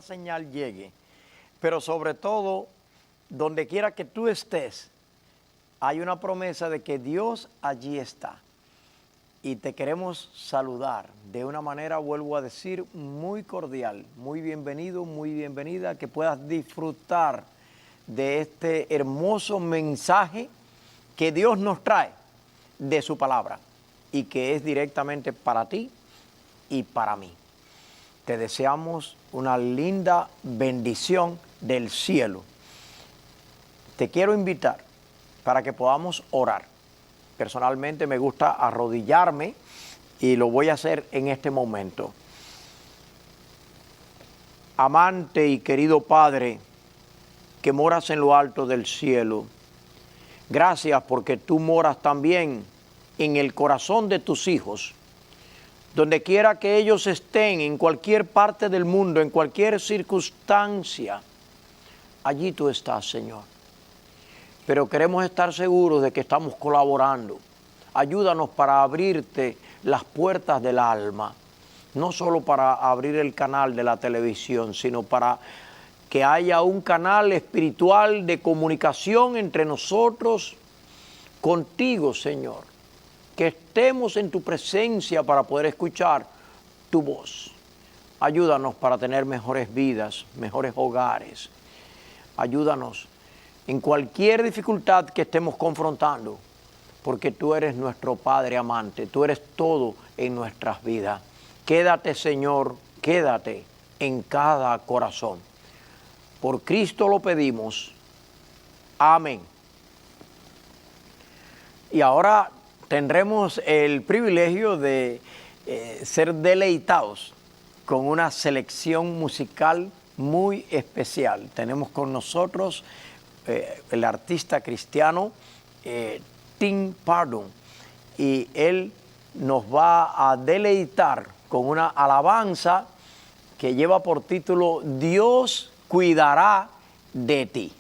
señal llegue. Pero sobre todo, donde quiera que tú estés, hay una promesa de que Dios allí está. Y te queremos saludar de una manera, vuelvo a decir, muy cordial, muy bienvenido, muy bienvenida, que puedas disfrutar de este hermoso mensaje que Dios nos trae de su palabra y que es directamente para ti y para mí. Te deseamos una linda bendición del cielo. Te quiero invitar para que podamos orar. Personalmente me gusta arrodillarme y lo voy a hacer en este momento. Amante y querido Padre, que moras en lo alto del cielo, gracias porque tú moras también en el corazón de tus hijos. Donde quiera que ellos estén, en cualquier parte del mundo, en cualquier circunstancia, allí tú estás, Señor. Pero queremos estar seguros de que estamos colaborando. Ayúdanos para abrirte las puertas del alma, no solo para abrir el canal de la televisión, sino para que haya un canal espiritual de comunicación entre nosotros, contigo, Señor. Que estemos en tu presencia para poder escuchar tu voz. Ayúdanos para tener mejores vidas, mejores hogares. Ayúdanos en cualquier dificultad que estemos confrontando, porque tú eres nuestro Padre amante, tú eres todo en nuestras vidas. Quédate, Señor, quédate en cada corazón. Por Cristo lo pedimos. Amén. Y ahora tendremos el privilegio de ser deleitados con una selección musical muy especial. Tenemos con nosotros el artista cristiano Tim Pardon, y él nos va a deleitar con una alabanza que lleva por título Dios cuidará de ti.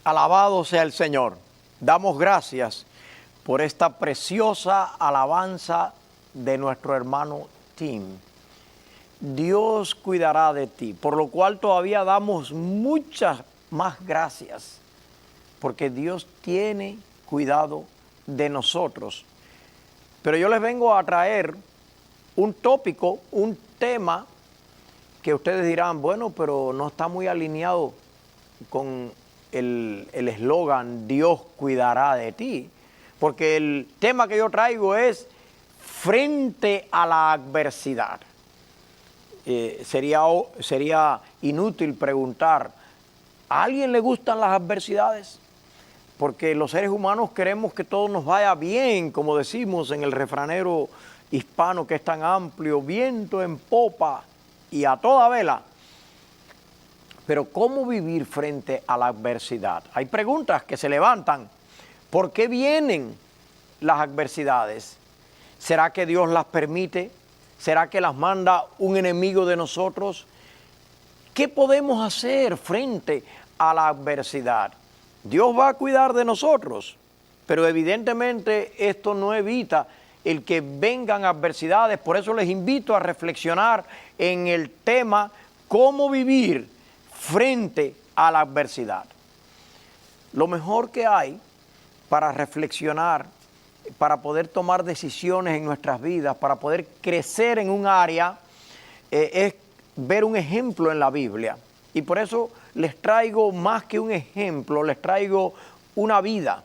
Alabado sea el Señor. Damos gracias por esta preciosa alabanza de nuestro hermano Tim. Dios cuidará de ti, por lo cual todavía damos muchas más gracias, porque Dios tiene cuidado de nosotros. Pero yo les vengo a traer un tópico, un tema que ustedes dirán, bueno, pero no está muy alineado con el eslogan Dios cuidará de ti, porque el tema que yo traigo es frente a la adversidad. Sería inútil preguntar, ¿a alguien le gustan las adversidades? Porque los seres humanos queremos que todo nos vaya bien, como decimos en el refranero hispano que es tan amplio, viento en popa y a toda vela. Pero ¿cómo vivir frente a la adversidad? Hay preguntas que se levantan. ¿Por qué vienen las adversidades? ¿Será que Dios las permite? ¿Será que las manda un enemigo de nosotros? ¿Qué podemos hacer frente a la adversidad? Dios va a cuidar de nosotros, pero evidentemente esto no evita el que vengan adversidades. Por eso les invito a reflexionar en el tema cómo vivir frente a la adversidad. Lo mejor que hay para reflexionar, para poder tomar decisiones en nuestras vidas, para poder crecer en un área, es ver un ejemplo en la Biblia. Y por eso les traigo más que un ejemplo, les traigo una vida,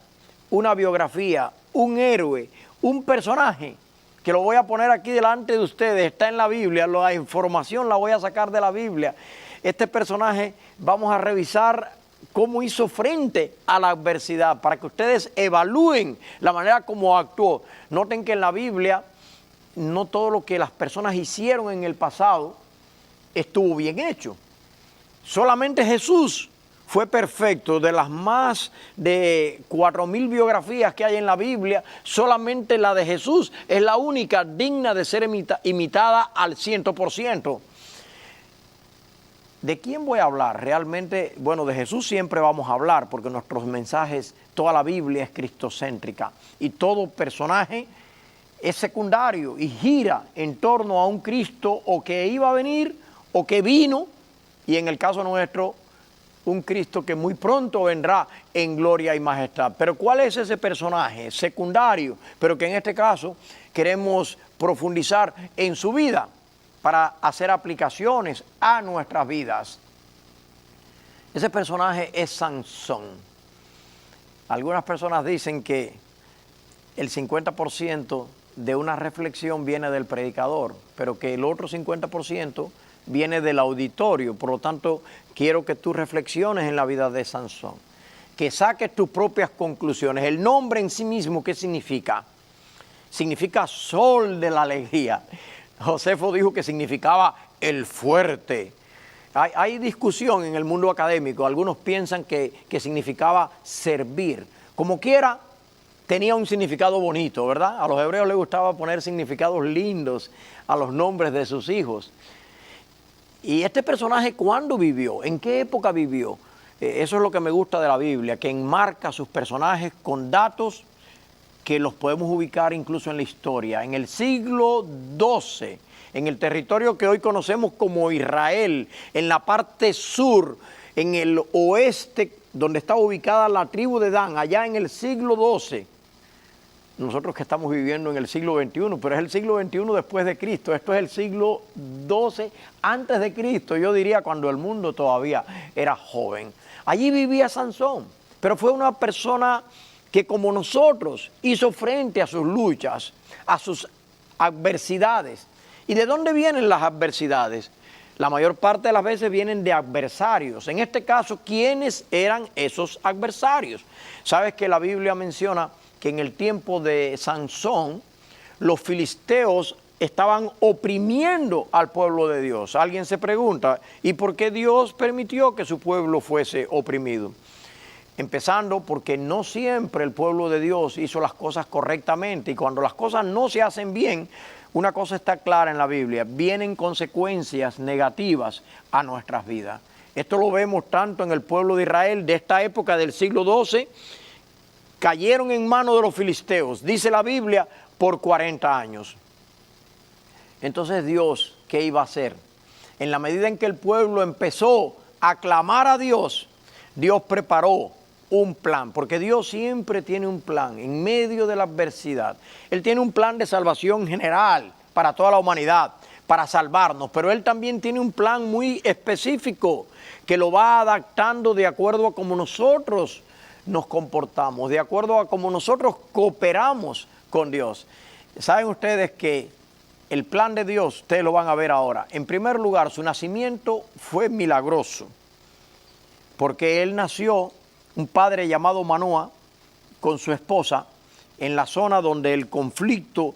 una biografía, un héroe, un personaje que lo voy a poner aquí delante de ustedes. Está en la Biblia, la información la voy a sacar de la Biblia. Este personaje vamos a revisar cómo hizo frente a la adversidad, para que ustedes evalúen la manera como actuó. Noten que en la Biblia no todo lo que las personas hicieron en el pasado estuvo bien hecho. Solamente Jesús fue perfecto. De las más de 4,000 biografías que hay en la Biblia, solamente la de Jesús es la única digna de ser imitada al 100%. ¿De quién voy a hablar? Realmente, bueno, de Jesús siempre vamos a hablar, porque nuestros mensajes, toda la Biblia es cristocéntrica y todo personaje es secundario y gira en torno a un Cristo o que iba a venir o que vino, y en el caso nuestro, un Cristo que muy pronto vendrá en gloria y majestad. Pero ¿cuál es ese personaje secundario? Pero que en este caso queremos profundizar en su vida para hacer aplicaciones a nuestras vidas. Ese personaje es Sansón. Algunas personas dicen que el 50% de una reflexión viene del predicador, pero que el otro 50% viene del auditorio. Por lo tanto, quiero que tú reflexiones en la vida de Sansón, que saques tus propias conclusiones. El nombre en sí mismo, ¿qué significa? Significa sol de la alegría. Josefo dijo que significaba el fuerte. Hay discusión en el mundo académico. Algunos piensan que significaba servir. Como quiera, tenía un significado bonito, ¿verdad? A los hebreos les gustaba poner significados lindos a los nombres de sus hijos. Y este personaje, ¿cuándo vivió? ¿En qué época vivió? Eso es lo que me gusta de la Biblia, que enmarca sus personajes con datos que los podemos ubicar incluso en la historia. En el siglo XII, en el territorio que hoy conocemos como Israel, en la parte sur, en el oeste, donde está ubicada la tribu de Dan, allá en el siglo XII. Nosotros que estamos viviendo en el siglo XXI, pero es el siglo XXI después de Cristo. Esto es el siglo XII antes de Cristo, yo diría cuando el mundo todavía era joven. Allí vivía Sansón, pero fue una persona que como nosotros hizo frente a sus luchas, a sus adversidades. ¿Y de dónde vienen las adversidades? La mayor parte de las veces vienen de adversarios. En este caso, ¿quiénes eran esos adversarios? Sabes que la Biblia menciona que en el tiempo de Sansón, los filisteos estaban oprimiendo al pueblo de Dios. Alguien se pregunta, ¿y por qué Dios permitió que su pueblo fuese oprimido? Empezando porque no siempre el pueblo de Dios hizo las cosas correctamente, y cuando las cosas no se hacen bien, una cosa está clara en la Biblia: vienen consecuencias negativas a nuestras vidas. Esto lo vemos tanto en el pueblo de Israel de esta época del siglo XII. Cayeron en manos de los filisteos, dice la Biblia, por 40 años. Entonces Dios, ¿qué iba a hacer? En la medida en que el pueblo empezó a clamar a Dios, Dios preparó un plan, porque Dios siempre tiene un plan en medio de la adversidad. Él tiene un plan de salvación general para toda la humanidad, para salvarnos, pero Él también tiene un plan muy específico que lo va adaptando de acuerdo a cómo nosotros nos comportamos, de acuerdo a cómo nosotros cooperamos con Dios. Saben ustedes que el plan de Dios, ustedes lo van a ver ahora. En primer lugar, su nacimiento fue milagroso, porque él nació, un padre llamado Manoah, con su esposa, en la zona donde el conflicto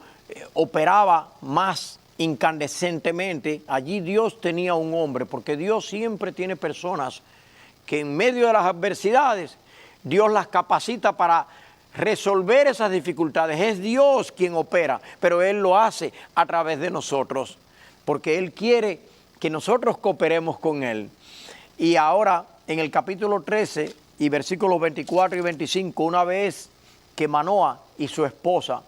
operaba más incandescentemente. Allí Dios tenía un hombre, porque Dios siempre tiene personas que en medio de las adversidades, Dios las capacita para resolver esas dificultades. Es Dios quien opera, pero Él lo hace a través de nosotros, porque Él quiere que nosotros cooperemos con Él. Y ahora, en el capítulo 13 y versículos 24 y 25, una vez que Manoah y su esposa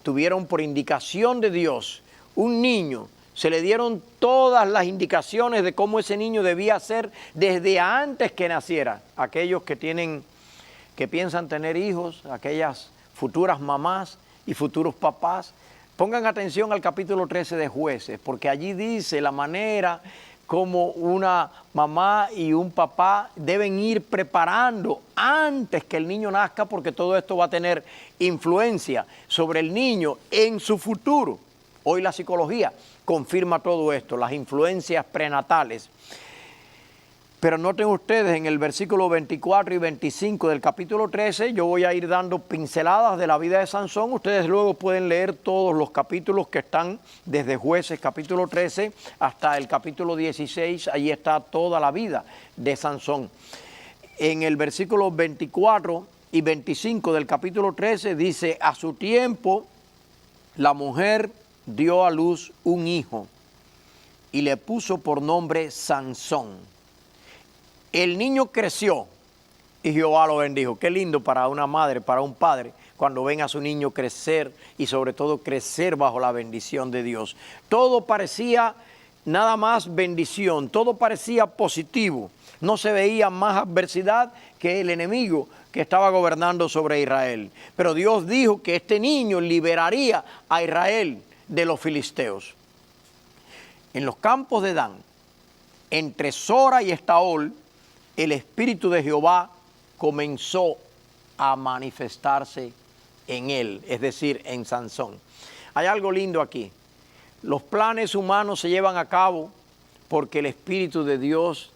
tuvieron por indicación de Dios un niño, se le dieron todas las indicaciones de cómo ese niño debía ser desde antes que naciera. Aquellos que piensan tener hijos, aquellas futuras mamás y futuros papás, pongan atención al capítulo 13 de Jueces, porque allí dice la manera como una mamá y un papá deben ir preparando antes que el niño nazca, porque todo esto va a tener influencia sobre el niño en su futuro. Hoy la psicología confirma todo esto, las influencias prenatales. Pero noten ustedes en el versículo 24 y 25 del capítulo 13, yo voy a ir dando pinceladas de la vida de Sansón. Ustedes luego pueden leer todos los capítulos que están desde Jueces capítulo 13 hasta el capítulo 16. Ahí está toda la vida de Sansón. En el versículo 24 y 25 del capítulo 13 dice: a su tiempo la mujer dio a luz un hijo y le puso por nombre Sansón. El niño creció y Jehová lo bendijo. Qué lindo para una madre, para un padre, cuando ven a su niño crecer y sobre todo crecer bajo la bendición de Dios. Todo parecía nada más bendición, todo parecía positivo. No se veía más adversidad que el enemigo que estaba gobernando sobre Israel. Pero Dios dijo que este niño liberaría a Israel de los filisteos. En los campos de Dan, entre Sora y Estaol, el Espíritu de Jehová comenzó a manifestarse en él, es decir, en Sansón. Hay algo lindo aquí. Los planes humanos se llevan a cabo porque el Espíritu de Dios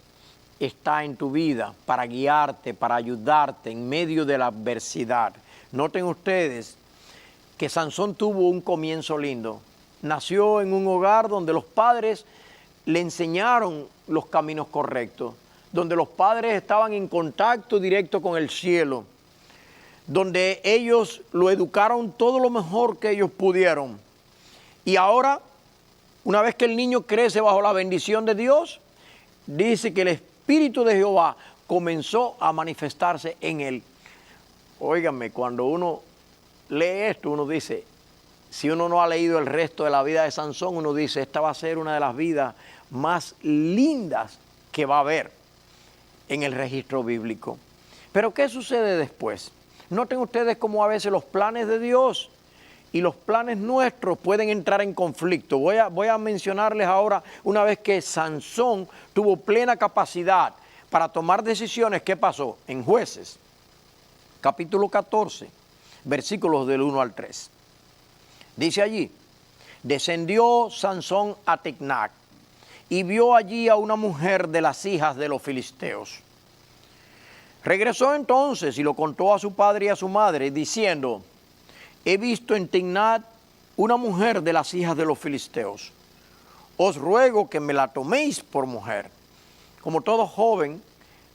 está en tu vida para guiarte, para ayudarte en medio de la adversidad. Noten ustedes que Sansón tuvo un comienzo lindo. Nació en un hogar donde los padres le enseñaron los caminos correctos, donde los padres estaban en contacto directo con el cielo, donde ellos lo educaron todo lo mejor que ellos pudieron. Y ahora, una vez que el niño crece bajo la bendición de Dios, dice que el Espíritu de Jehová comenzó a manifestarse en él. Óiganme, cuando uno lee esto, uno dice, si uno no ha leído el resto de la vida de Sansón, uno dice, esta va a ser una de las vidas más lindas que va a haber en el registro bíblico. Pero ¿qué sucede después? Noten ustedes cómo a veces los planes de Dios y los planes nuestros pueden entrar en conflicto. Voy a mencionarles ahora, una vez que Sansón tuvo plena capacidad para tomar decisiones, ¿qué pasó? En Jueces, capítulo 14, versículos del 1 al 3. Dice allí: descendió Sansón a Tecnac y vio allí a una mujer de las hijas de los filisteos. Regresó entonces y lo contó a su padre y a su madre, diciendo: he visto en Tecnac una mujer de las hijas de los filisteos. Os ruego que me la toméis por mujer. Como todo joven,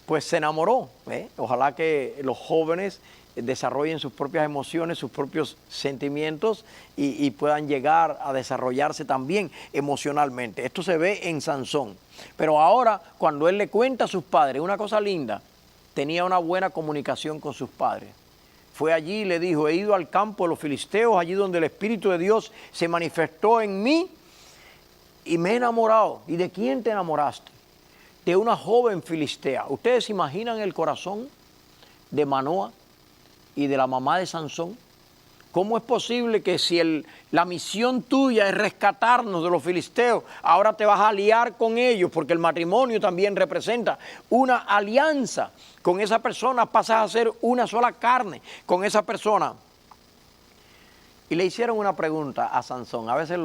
pues se enamoró. Ojalá que los jóvenes desarrollen sus propias emociones, sus propios sentimientos y puedan llegar a desarrollarse también emocionalmente. Esto se ve en Sansón. Pero ahora, cuando él le cuenta a sus padres, una cosa linda, tenía una buena comunicación con sus padres. Fue allí y le dijo, he ido al campo de los filisteos, allí donde el Espíritu de Dios se manifestó en mí y me he enamorado. ¿Y de quién te enamoraste? De una joven filistea. ¿Ustedes se imaginan el corazón de Manoa y de la mamá de Sansón? ¿Cómo es posible que si la misión tuya es rescatarnos de los filisteos, ahora te vas a aliar con ellos? Porque el matrimonio también representa una alianza. Con esa persona pasas a ser una sola carne con esa persona. Y le hicieron una pregunta a Sansón. A veces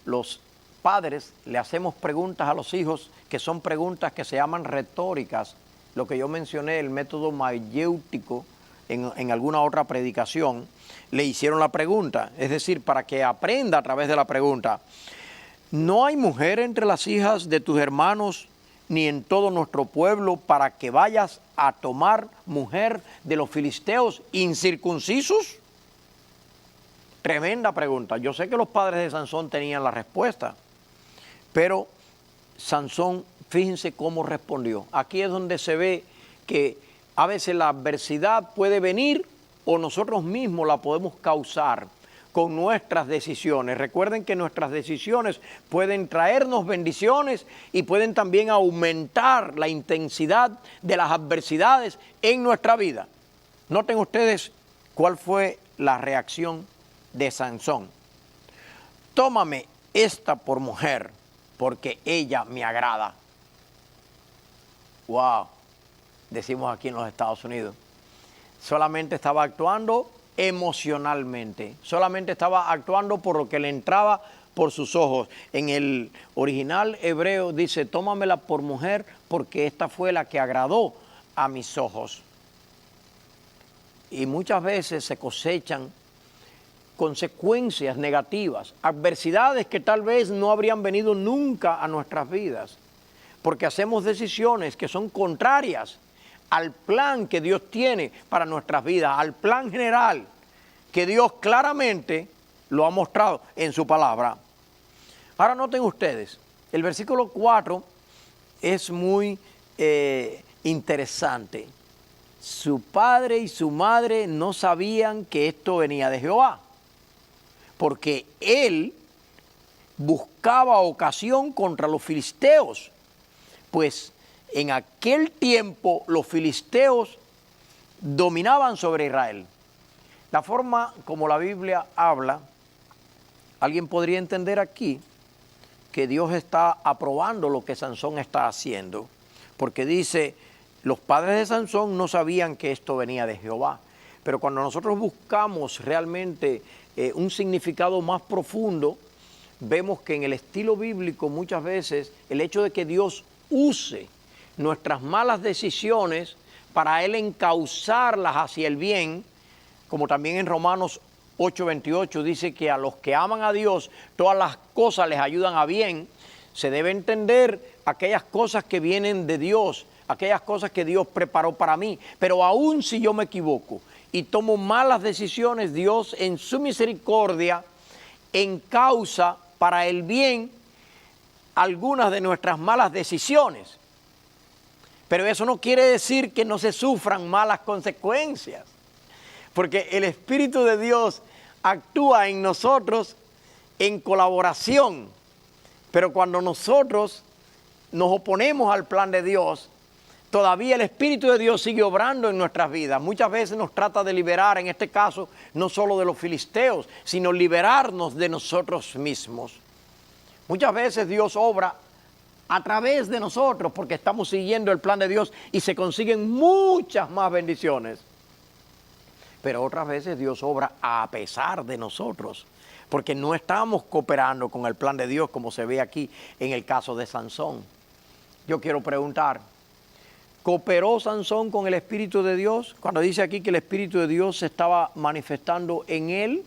los padres le hacemos preguntas a los hijos que son preguntas que se llaman retóricas. Lo que yo mencioné, el método mayéutico, en alguna otra predicación, le hicieron la pregunta, es decir, para que aprenda a través de la pregunta. ¿No hay mujer entre las hijas de tus hermanos ni en todo nuestro pueblo para que vayas a tomar mujer de los filisteos incircuncisos? Tremenda pregunta. Yo sé que los padres de Sansón tenían la respuesta, pero Sansón, fíjense cómo respondió. Aquí es donde se ve que a veces la adversidad puede venir o nosotros mismos la podemos causar con nuestras decisiones. Recuerden que nuestras decisiones pueden traernos bendiciones y pueden también aumentar la intensidad de las adversidades en nuestra vida. Noten ustedes cuál fue la reacción de Sansón. Tómame esta por mujer, porque ella me agrada. Wow, decimos aquí en los Estados Unidos. Solamente estaba actuando emocionalmente, solamente estaba actuando por lo que le entraba por sus ojos. En el original hebreo dice, tómamela por mujer porque esta fue la que agradó a mis ojos. Y muchas veces se cosechan consecuencias negativas, adversidades que tal vez no habrían venido nunca a nuestras vidas, porque hacemos decisiones que son contrarias al plan que Dios tiene para nuestras vidas, al plan general que Dios claramente lo ha mostrado en su palabra. Ahora noten ustedes, el versículo 4 es muy interesante. Su padre y su madre no sabían que esto venía de Jehová, porque él buscaba ocasión contra los filisteos, pues en aquel tiempo los filisteos dominaban sobre Israel. La forma como la Biblia habla, alguien podría entender aquí que Dios está aprobando lo que Sansón está haciendo, porque dice, los padres de Sansón no sabían que esto venía de Jehová. Pero cuando nosotros buscamos realmente un significado más profundo, vemos que en el estilo bíblico muchas veces el hecho de que Dios use nuestras malas decisiones para Él encauzarlas hacia el bien, como también en Romanos 8:28 dice que a los que aman a Dios todas las cosas les ayudan a bien, se debe entender aquellas cosas que vienen de Dios, aquellas cosas que Dios preparó para mí. Pero aún si yo me equivoco y tomo malas decisiones, Dios en su misericordia encausa para el bien algunas de nuestras malas decisiones. Pero eso no quiere decir que no se sufran malas consecuencias, porque el Espíritu de Dios actúa en nosotros en colaboración. Pero cuando nosotros nos oponemos al plan de Dios, todavía el Espíritu de Dios sigue obrando en nuestras vidas. Muchas veces nos trata de liberar, en este caso, no solo de los filisteos, sino liberarnos de nosotros mismos. Muchas veces Dios obra a través de nosotros porque estamos siguiendo el plan de Dios y se consiguen muchas más bendiciones. Pero otras veces Dios obra a pesar de nosotros, porque no estamos cooperando con el plan de Dios como se ve aquí en el caso de Sansón. Yo quiero preguntar, ¿cooperó Sansón con el Espíritu de Dios? Cuando dice aquí que el Espíritu de Dios se estaba manifestando en él,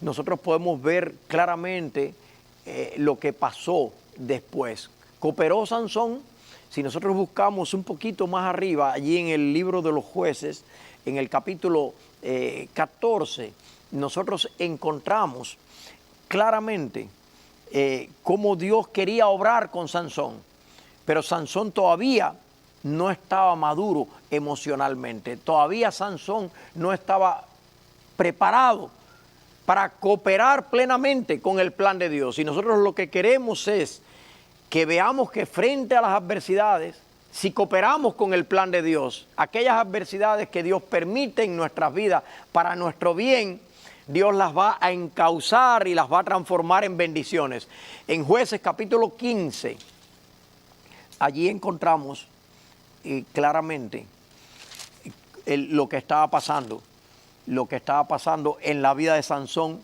nosotros podemos ver claramente lo que pasó después. ¿Cooperó Sansón? Si nosotros buscamos un poquito más arriba, allí en el libro de los Jueces, en el capítulo 14, nosotros encontramos claramente cómo Dios quería obrar con Sansón, pero Sansón todavía no estaba maduro emocionalmente, todavía Sansón no estaba preparado para cooperar plenamente con el plan de Dios. Y nosotros lo que queremos es que veamos que frente a las adversidades, si cooperamos con el plan de Dios, aquellas adversidades que Dios permite en nuestras vidas para nuestro bien, Dios las va a encauzar y las va a transformar en bendiciones. En Jueces capítulo 15, allí encontramos claramente lo que estaba pasando en la vida de Sansón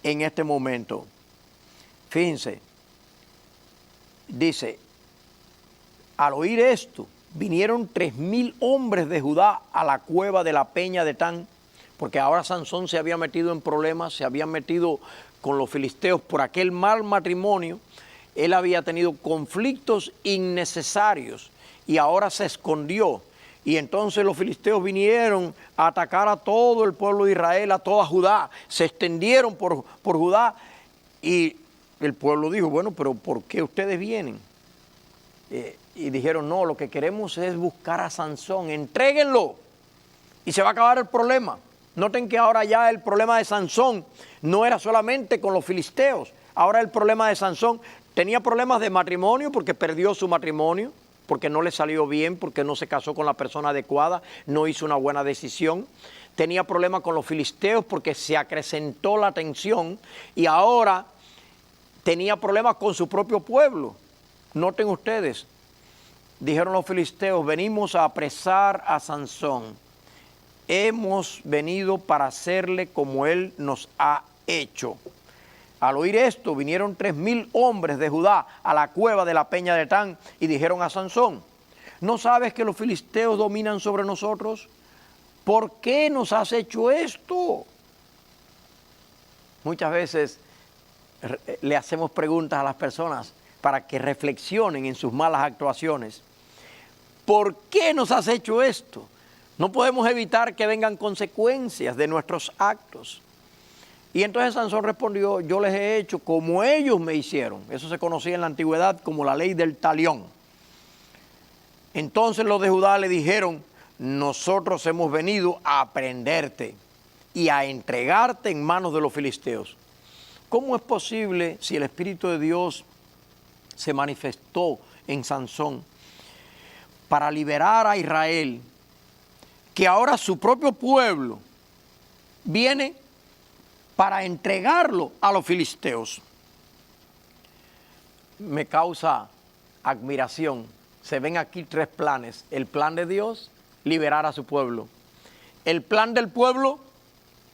en este momento. Fíjense, dice, al oír esto, vinieron 3,000 hombres de Judá a la cueva de la peña de Tan, porque ahora Sansón se había metido en problemas, se había metido con los filisteos por aquel mal matrimonio. Él había tenido conflictos innecesarios y ahora se escondió. Y entonces los filisteos vinieron a atacar a todo el pueblo de Israel, a toda Judá. Se extendieron por Judá y el pueblo dijo, bueno, pero ¿por qué ustedes vienen? Y dijeron, no, lo que queremos es buscar a Sansón, entréguenlo y se va a acabar el problema. Noten que ahora ya el problema de Sansón no era solamente con los filisteos, ahora el problema de Sansón tenía problemas de matrimonio porque perdió su matrimonio, porque no le salió bien, porque no se casó con la persona adecuada, no hizo una buena decisión. Tenía problemas con los filisteos porque se acrecentó la tensión y ahora tenía problemas con su propio pueblo. Noten ustedes, dijeron los filisteos, venimos a apresar a Sansón. Hemos venido para hacerle como él nos ha hecho. Al oír esto, vinieron 3,000 hombres de Judá a la cueva de la peña de Tan y dijeron a Sansón, ¿no sabes que los filisteos dominan sobre nosotros? ¿Por qué nos has hecho esto? Muchas veces le hacemos preguntas a las personas para que reflexionen en sus malas actuaciones. ¿Por qué nos has hecho esto? No podemos evitar que vengan consecuencias de nuestros actos. Y entonces Sansón respondió, yo les he hecho como ellos me hicieron. Eso se conocía en la antigüedad como la ley del talión. Entonces los de Judá le dijeron, nosotros hemos venido a prenderte y a entregarte en manos de los filisteos. ¿Cómo es posible si el Espíritu de Dios se manifestó en Sansón para liberar a Israel, que ahora su propio pueblo viene para entregarlo a los filisteos? Me causa admiración. Se ven aquí 3 planes. El plan de Dios, liberar a su pueblo. El plan del pueblo,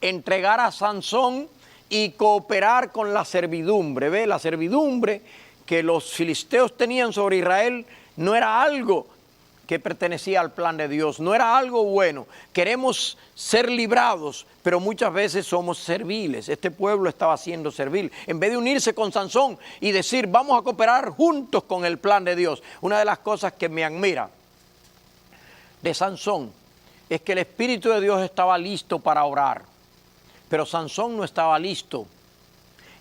entregar a Sansón y cooperar con la servidumbre. ¿Ve? La servidumbre que los filisteos tenían sobre Israel no era algo que pertenecía al plan de Dios, no era algo bueno. Queremos ser librados, pero muchas veces somos serviles. Este pueblo estaba siendo servil. En vez de unirse con Sansón y decir, vamos a cooperar juntos con el plan de Dios. Una de las cosas que me admira de Sansón es que el Espíritu de Dios estaba listo para orar, pero Sansón no estaba listo.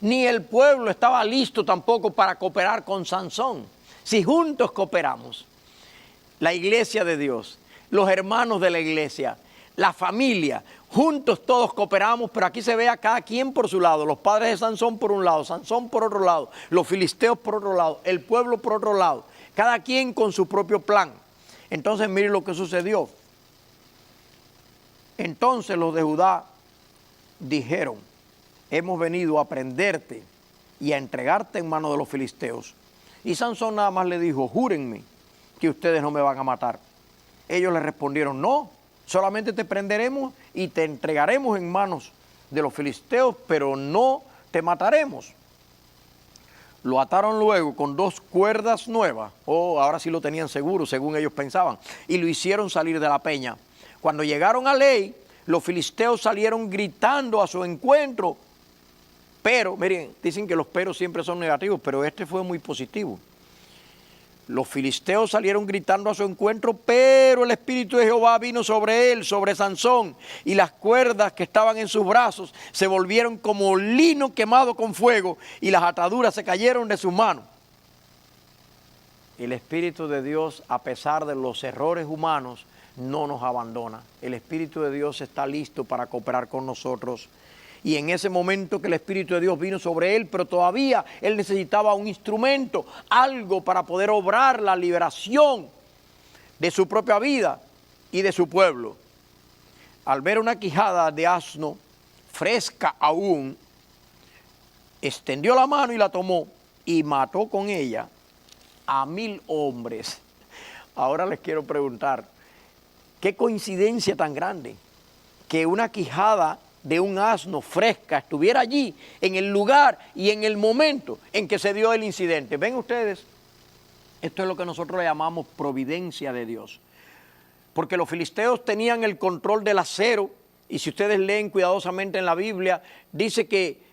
Ni el pueblo estaba listo tampoco para cooperar con Sansón. Si juntos cooperamos, la iglesia de Dios, los hermanos de la iglesia, la familia, juntos todos cooperamos, pero aquí se ve a cada quien por su lado. Los padres de Sansón por un lado, Sansón por otro lado, los filisteos por otro lado, el pueblo por otro lado, cada quien con su propio plan. Entonces miren lo que sucedió. Entonces los de Judá dijeron, hemos venido a prenderte y a entregarte en manos de los filisteos. Y Sansón nada más le dijo, júrenme que ustedes no me van a matar. Ellos le respondieron, no, solamente te prenderemos y te entregaremos en manos de los filisteos, pero no te mataremos. Lo ataron luego con 2 cuerdas nuevas. Ahora sí lo tenían seguro, según ellos pensaban. Y lo hicieron salir de la peña. Cuando llegaron a Ley, los filisteos salieron gritando a su encuentro. Pero, miren, dicen que los peros siempre son negativos, pero este fue muy positivo. Los filisteos salieron gritando a su encuentro, pero el Espíritu de Jehová vino sobre él, sobre Sansón, y las cuerdas que estaban en sus brazos se volvieron como lino quemado con fuego, y las ataduras se cayeron de sus manos. El Espíritu de Dios, a pesar de los errores humanos, no nos abandona. El Espíritu de Dios está listo para cooperar con nosotros. Y en ese momento que el Espíritu de Dios vino sobre él, pero todavía él necesitaba un instrumento, algo para poder obrar la liberación de su propia vida y de su pueblo. Al ver una quijada de asno, fresca aún, extendió la mano y la tomó y mató con ella a 1000 hombres. Ahora les quiero preguntar, ¿qué coincidencia tan grande que una quijada de un asno fresca estuviera allí en el lugar y en el momento en que se dio el incidente? ¿Ven ustedes? Esto es lo que nosotros le llamamos providencia de Dios. Porque los filisteos tenían el control del acero, y si ustedes leen cuidadosamente en la Biblia, dice que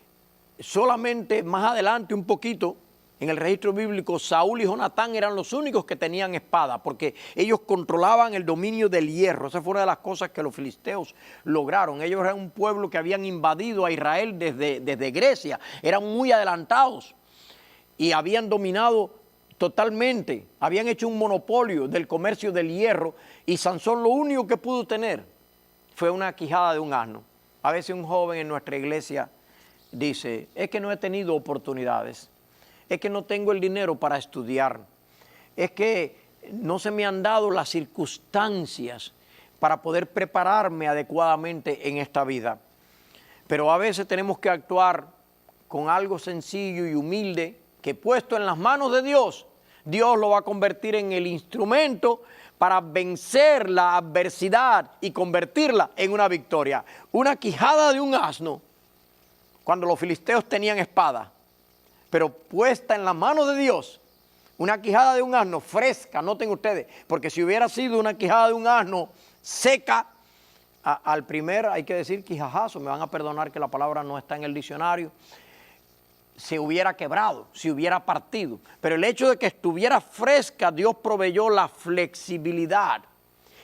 solamente más adelante un poquito, en el registro bíblico, Saúl y Jonatán eran los únicos que tenían espada, porque ellos controlaban el dominio del hierro. Esa fue una de las cosas que los filisteos lograron. Ellos eran un pueblo que habían invadido a Israel desde Grecia, eran muy adelantados y habían dominado totalmente, habían hecho un monopolio del comercio del hierro, y Sansón lo único que pudo tener fue una quijada de un asno. A veces un joven en nuestra iglesia dice, es que no he tenido oportunidades, es que no tengo el dinero para estudiar, es que no se me han dado las circunstancias para poder prepararme adecuadamente en esta vida. Pero a veces tenemos que actuar con algo sencillo y humilde, que puesto en las manos de Dios, Dios lo va a convertir en el instrumento para vencer la adversidad y convertirla en una victoria. Una quijada de un asno, cuando los filisteos tenían espada, pero puesta en la mano de Dios, una quijada de un asno fresca, noten ustedes, porque si hubiera sido una quijada de un asno seca, al primer, hay que decir quijajazo, me van a perdonar que la palabra no está en el diccionario, se hubiera quebrado, se hubiera partido. Pero el hecho de que estuviera fresca, Dios proveyó la flexibilidad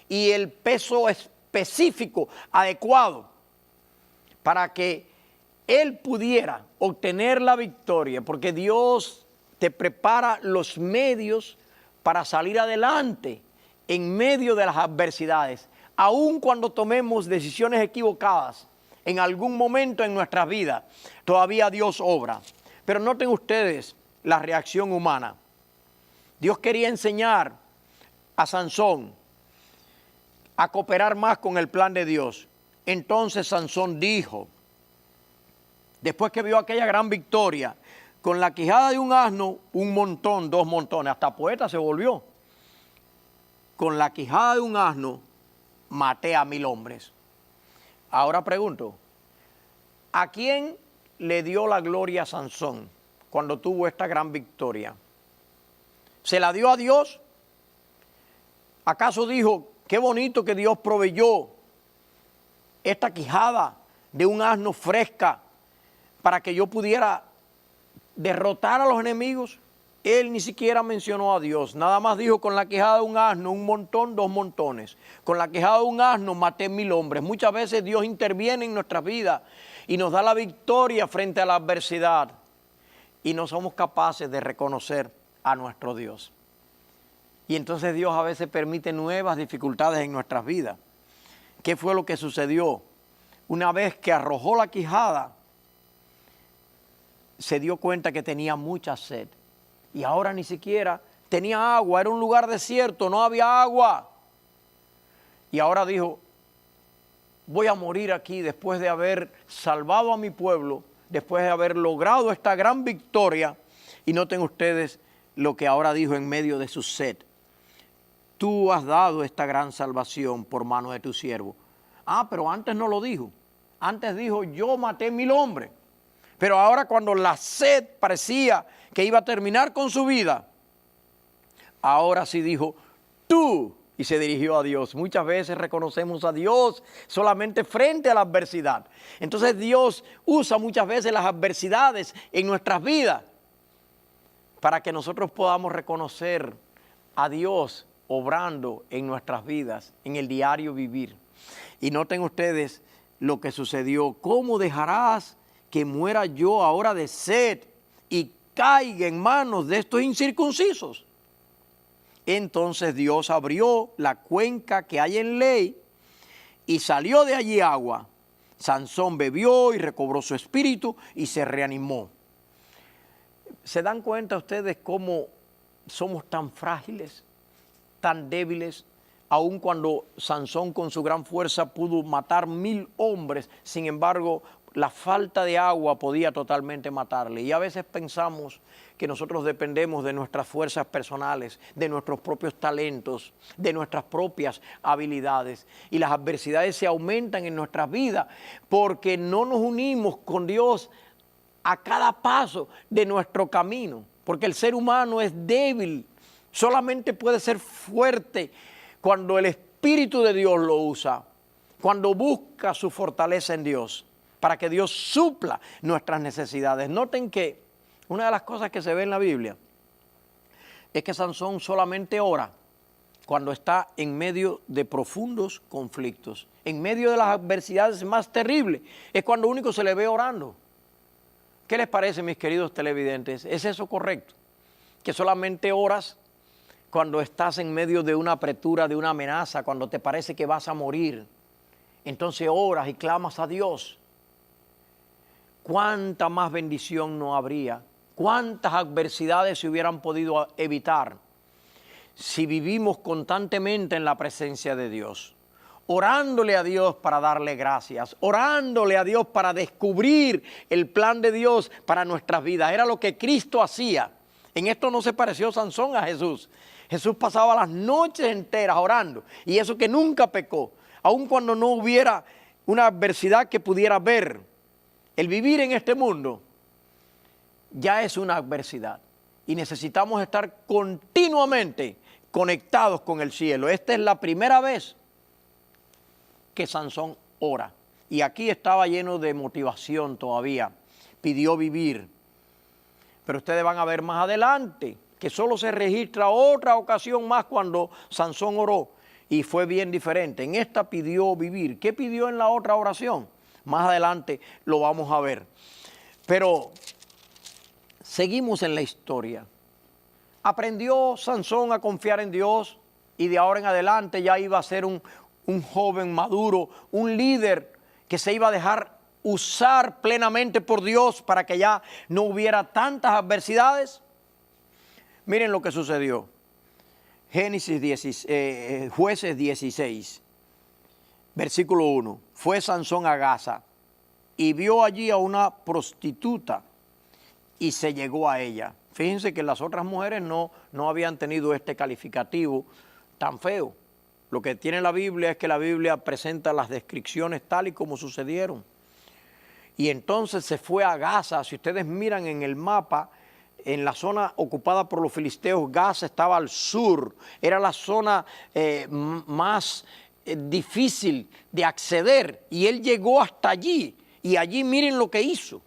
y el peso específico, adecuado, para que él pudiera obtener la victoria, porque Dios te prepara los medios para salir adelante en medio de las adversidades, aun cuando tomemos decisiones equivocadas en algún momento en nuestras vidas, todavía Dios obra. Pero noten ustedes la reacción humana. Dios quería enseñar a Sansón a cooperar más con el plan de Dios. Entonces Sansón dijo, después que vio aquella gran victoria, con la quijada de un asno, un montón, 2 montones, hasta poeta se volvió. Con la quijada de un asno, maté a 1000 hombres. Ahora pregunto, ¿a quién le dio la gloria a Sansón cuando tuvo esta gran victoria? ¿Se la dio a Dios? ¿Acaso dijo, qué bonito que Dios proveyó esta quijada de un asno fresca para que yo pudiera derrotar a los enemigos? Él ni siquiera mencionó a Dios, nada más dijo, con la quijada de un asno, un montón, 2 montones. Con la quijada de un asno maté 1000 hombres. Muchas veces Dios interviene en nuestras vidas y nos da la victoria frente a la adversidad, y no somos capaces de reconocer a nuestro Dios. Y entonces Dios a veces permite nuevas dificultades en nuestras vidas. ¿Qué fue lo que sucedió? Una vez que arrojó la quijada, se dio cuenta que tenía mucha sed. Y ahora ni siquiera tenía agua, era un lugar desierto, no había agua. Y ahora dijo, voy a morir aquí después de haber salvado a mi pueblo, después de haber logrado esta gran victoria. Y noten ustedes lo que ahora dijo en medio de su sed. Tú has dado esta gran salvación por mano de tu siervo. Ah, pero antes no lo dijo. Antes dijo, yo maté 1000 hombres. Pero ahora cuando la sed parecía que iba a terminar con su vida, ahora sí dijo, tú, y se dirigió a Dios. Muchas veces reconocemos a Dios solamente frente a la adversidad. Entonces Dios usa muchas veces las adversidades en nuestras vidas para que nosotros podamos reconocer a Dios obrando en nuestras vidas, en el diario vivir. Y noten ustedes lo que sucedió. ¿Cómo dejarás que muera yo ahora de sed y caiga en manos de estos incircuncisos? Entonces Dios abrió la cuenca que hay en Ley y salió de allí agua. Sansón bebió y recobró su espíritu y se reanimó. ¿Se dan cuenta ustedes cómo somos tan frágiles, tan débiles? Aun cuando Sansón con su gran fuerza pudo matar 1000 hombres, sin embargo, la falta de agua podía totalmente matarle. Y a veces pensamos que nosotros dependemos de nuestras fuerzas personales, de nuestros propios talentos, de nuestras propias habilidades. Y las adversidades se aumentan en nuestras vidas porque no nos unimos con Dios a cada paso de nuestro camino. Porque el ser humano es débil, solamente puede ser fuerte cuando el Espíritu de Dios lo usa, cuando busca su fortaleza en Dios, para que Dios supla nuestras necesidades. Noten que una de las cosas que se ve en la Biblia es que Sansón solamente ora cuando está en medio de profundos conflictos, en medio de las adversidades más terribles, es cuando único se le ve orando. ¿Qué les parece, mis queridos televidentes? ¿Es eso correcto? Que solamente oras cuando estás en medio de una apretura, de una amenaza, cuando te parece que vas a morir. Entonces oras y clamas a Dios. ¿Cuánta más bendición no habría? ¿Cuántas adversidades se hubieran podido evitar si vivimos constantemente en la presencia de Dios? Orándole a Dios para darle gracias, orándole a Dios para descubrir el plan de Dios para nuestras vidas. Era lo que Cristo hacía. En esto no se pareció Sansón a Jesús. Jesús pasaba las noches enteras orando, y eso que nunca pecó, aun cuando no hubiera una adversidad que pudiera ver. El vivir en este mundo ya es una adversidad y necesitamos estar continuamente conectados con el cielo. Esta es la primera vez que Sansón ora, y aquí estaba lleno de motivación todavía, pidió vivir. Pero ustedes van a ver más adelante que solo se registra otra ocasión más cuando Sansón oró y fue bien diferente. En esta pidió vivir. ¿Qué pidió en la otra oración? Más adelante lo vamos a ver. Pero seguimos en la historia. Aprendió Sansón a confiar en Dios y de ahora en adelante ya iba a ser un joven maduro, un líder que se iba a dejar usar plenamente por Dios para que ya no hubiera tantas adversidades. Miren lo que sucedió. Jueces 16, versículo 1. Fue Sansón a Gaza y vio allí a una prostituta y se llegó a ella. Fíjense que las otras mujeres no habían tenido este calificativo tan feo. Lo que tiene la Biblia es que la Biblia presenta las descripciones tal y como sucedieron. Y entonces se fue a Gaza. Si ustedes miran en el mapa, en la zona ocupada por los filisteos, Gaza estaba al sur. Era la zona más difícil de acceder. Y él llegó hasta allí. Y allí miren lo que hizo.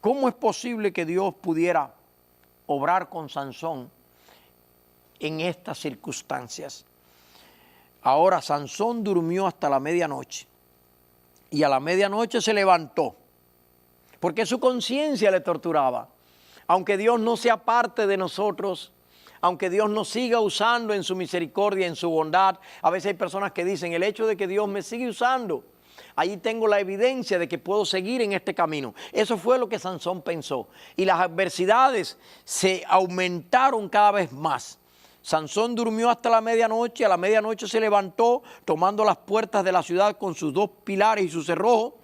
¿Cómo es posible que Dios pudiera obrar con Sansón en estas circunstancias? Ahora Sansón durmió hasta la medianoche. Y a la medianoche se levantó, porque su conciencia le torturaba. Aunque Dios no sea parte de nosotros, aunque Dios nos siga usando en su misericordia, en su bondad, a veces hay personas que dicen, el hecho de que Dios me sigue usando, allí tengo la evidencia de que puedo seguir en este camino. Eso fue lo que Sansón pensó. Y las adversidades se aumentaron cada vez más. Sansón durmió hasta la medianoche, a la medianoche se levantó, tomando las puertas de la ciudad con sus 2 pilares y su cerrojo,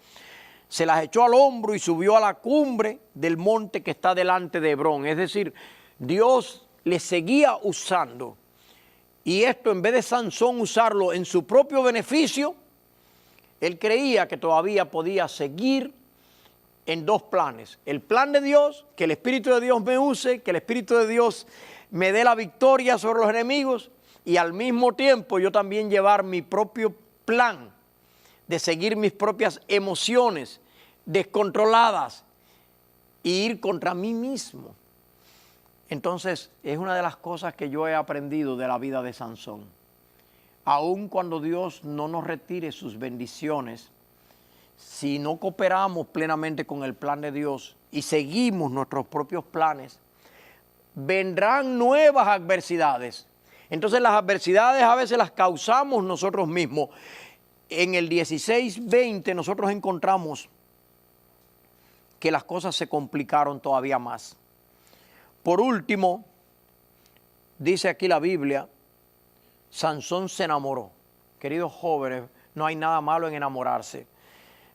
se las echó al hombro y subió a la cumbre del monte que está delante de Hebrón. Es decir, Dios le seguía usando. Y esto, en vez de Sansón usarlo en su propio beneficio, él creía que todavía podía seguir en 2 planes. El plan de Dios, que el Espíritu de Dios me use, que el Espíritu de Dios me dé la victoria sobre los enemigos, y al mismo tiempo yo también llevar mi propio plan de seguir mis propias emociones descontroladas e ir contra mí mismo. Entonces, es una de las cosas que yo he aprendido de la vida de Sansón. Aun cuando Dios no nos retire sus bendiciones, si no cooperamos plenamente con el plan de Dios y seguimos nuestros propios planes, vendrán nuevas adversidades. Entonces las adversidades a veces las causamos nosotros mismos. En el 16:20 nosotros encontramos que las cosas se complicaron todavía más. Por último, dice aquí la Biblia, Sansón se enamoró. Queridos jóvenes, no hay nada malo en enamorarse,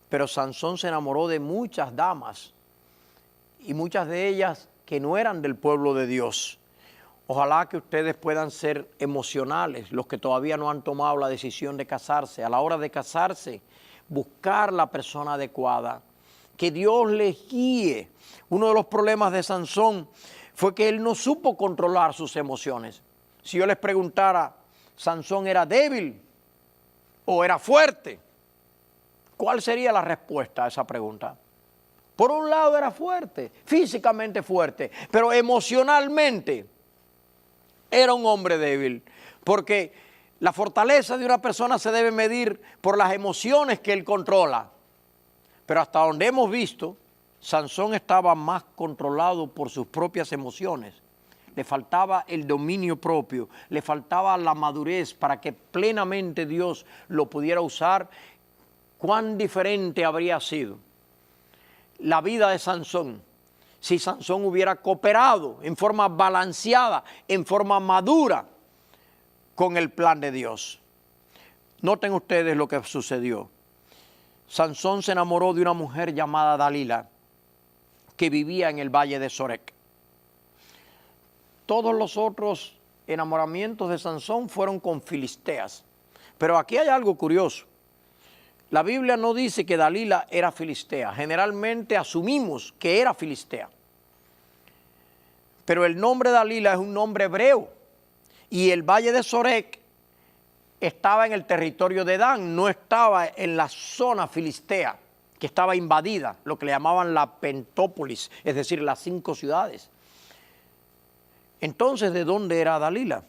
pero Sansón se enamoró de muchas damas y muchas de ellas que no eran del pueblo de Dios. Ojalá que ustedes puedan ser emocionales, los que todavía no han tomado la decisión de casarse. A la hora de casarse, buscar la persona adecuada, que Dios les guíe. Uno de los problemas de Sansón fue que él no supo controlar sus emociones. Si yo les preguntara, ¿Sansón era débil o era fuerte? ¿Cuál sería la respuesta a esa pregunta? Por un lado era fuerte, físicamente fuerte, pero emocionalmente era un hombre débil, porque la fortaleza de una persona se debe medir por las emociones que él controla. Pero hasta donde hemos visto, Sansón estaba más controlado por sus propias emociones. Le faltaba el dominio propio, le faltaba la madurez para que plenamente Dios lo pudiera usar. ¿Cuán diferente habría sido la vida de Sansón si Sansón hubiera cooperado en forma balanceada, en forma madura con el plan de Dios? Noten ustedes lo que sucedió. Sansón se enamoró de una mujer llamada Dalila, que vivía en el valle de Sorek. Todos los otros enamoramientos de Sansón fueron con filisteas. Pero aquí hay algo curioso. La Biblia no dice que Dalila era filistea. Generalmente asumimos que era filistea. Pero el nombre Dalila es un nombre hebreo. Y el valle de Sorek estaba en el territorio de Dan, no estaba en la zona filistea, que estaba invadida, lo que le llamaban la Pentópolis, es decir, las 5 ciudades. Entonces, ¿de dónde era Dalila?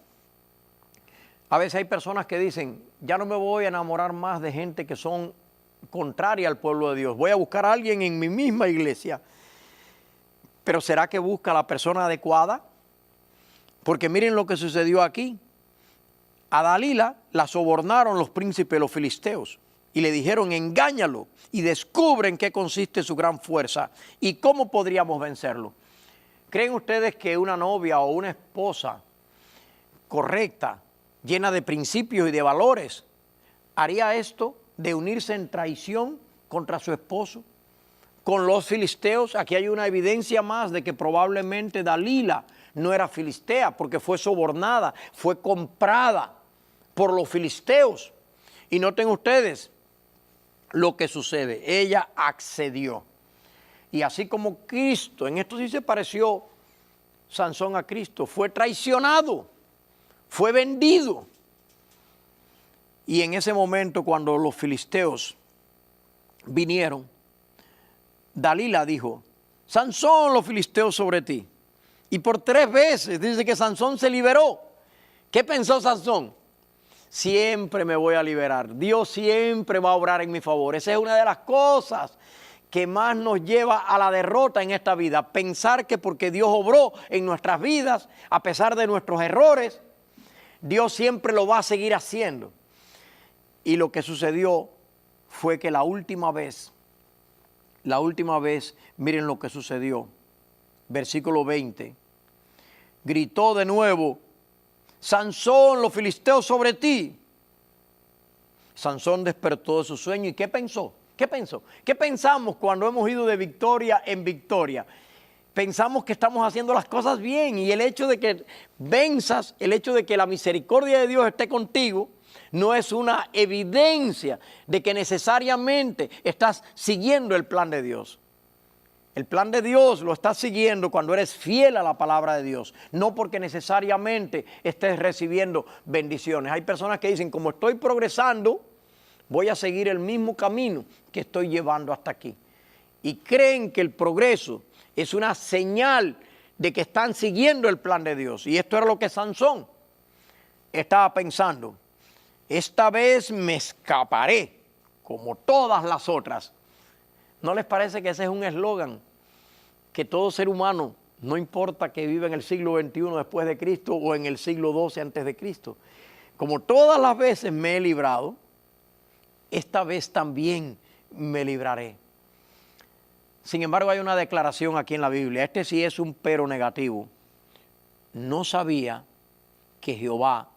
A veces hay personas que dicen, ya no me voy a enamorar más de gente que son contraria al pueblo de Dios. Voy a buscar a alguien en mi misma iglesia. Pero ¿será que busca a la persona adecuada? Porque miren lo que sucedió aquí. A Dalila la sobornaron los príncipes de los filisteos y le dijeron, engáñalo y descubre en qué consiste su gran fuerza y cómo podríamos vencerlo. ¿Creen ustedes que una novia o una esposa correcta, llena de principios y de valores, haría esto de unirse en traición contra su esposo? Con los filisteos, aquí hay una evidencia más de que probablemente Dalila no era filistea porque fue sobornada, fue comprada por los filisteos. Y noten ustedes lo que sucede, ella accedió. Y así como Cristo, en esto sí se pareció Sansón a Cristo, fue traicionado, fue vendido. Y en ese momento cuando los filisteos vinieron, Dalila dijo, Sansón, los filisteos sobre ti. Y por 3 veces dice que Sansón se liberó. ¿Qué pensó Sansón? Siempre me voy a liberar. Dios siempre va a obrar en mi favor. Esa es una de las cosas que más nos lleva a la derrota en esta vida. Pensar que porque Dios obró en nuestras vidas, a pesar de nuestros errores, Dios siempre lo va a seguir haciendo. Y lo que sucedió fue que la última vez, miren lo que sucedió. Versículo 20. Gritó de nuevo, Sansón, los filisteos sobre ti. Sansón despertó de su sueño y ¿qué pensó? ¿Qué pensó? ¿Qué pensamos cuando hemos ido de victoria en victoria? Pensamos que estamos haciendo las cosas bien y el hecho de que venzas, el hecho de que la misericordia de Dios esté contigo, no es una evidencia de que necesariamente estás siguiendo el plan de Dios. El plan de Dios lo estás siguiendo cuando eres fiel a la palabra de Dios, no porque necesariamente estés recibiendo bendiciones. Hay personas que dicen, como estoy progresando, voy a seguir el mismo camino que estoy llevando hasta aquí. Y creen que el progreso es una señal de que están siguiendo el plan de Dios. Y esto era lo que Sansón estaba pensando. Esta vez me escaparé como todas las otras. ¿No les parece que ese es un eslogan? Que todo ser humano, no importa que viva en el siglo XXI después de Cristo o en el siglo XII antes de Cristo, como todas las veces me he librado, esta vez también me libraré. Sin embargo, hay una declaración aquí en la Biblia. Este sí es un pero negativo. No sabía que Jehová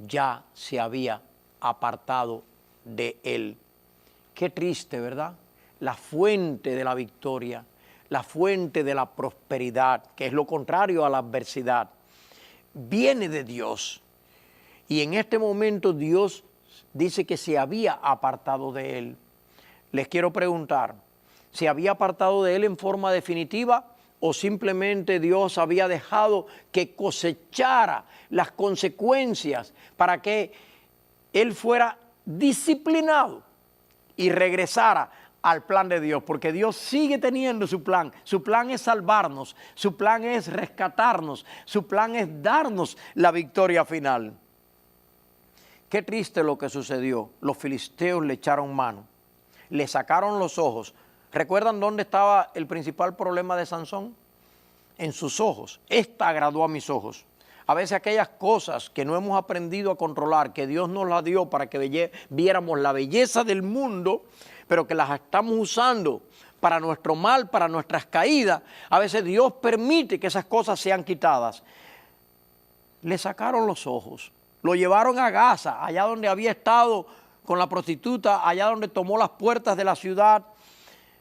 ya se había apartado de él. Qué triste, ¿verdad? La fuente de la victoria, la fuente de la prosperidad, que es lo contrario a la adversidad, viene de Dios. Y en este momento Dios dice que se había apartado de él. Les quiero preguntar, ¿se había apartado de él en forma definitiva o simplemente Dios había dejado que cosechara las consecuencias para que él fuera disciplinado y regresara al plan de Dios? Porque Dios sigue teniendo su plan. Su plan es salvarnos, su plan es rescatarnos, su plan es darnos la victoria final. Qué triste lo que sucedió. Los filisteos le echaron mano, le sacaron los ojos. ¿Recuerdan dónde estaba el principal problema de Sansón? En sus ojos. Esta agradó a mis ojos. A veces aquellas cosas que no hemos aprendido a controlar, que Dios nos las dio para que viéramos la belleza del mundo, pero que las estamos usando para nuestro mal, para nuestras caídas, a veces Dios permite que esas cosas sean quitadas. Le sacaron los ojos, lo llevaron a Gaza, allá donde había estado con la prostituta, allá donde tomó las puertas de la ciudad,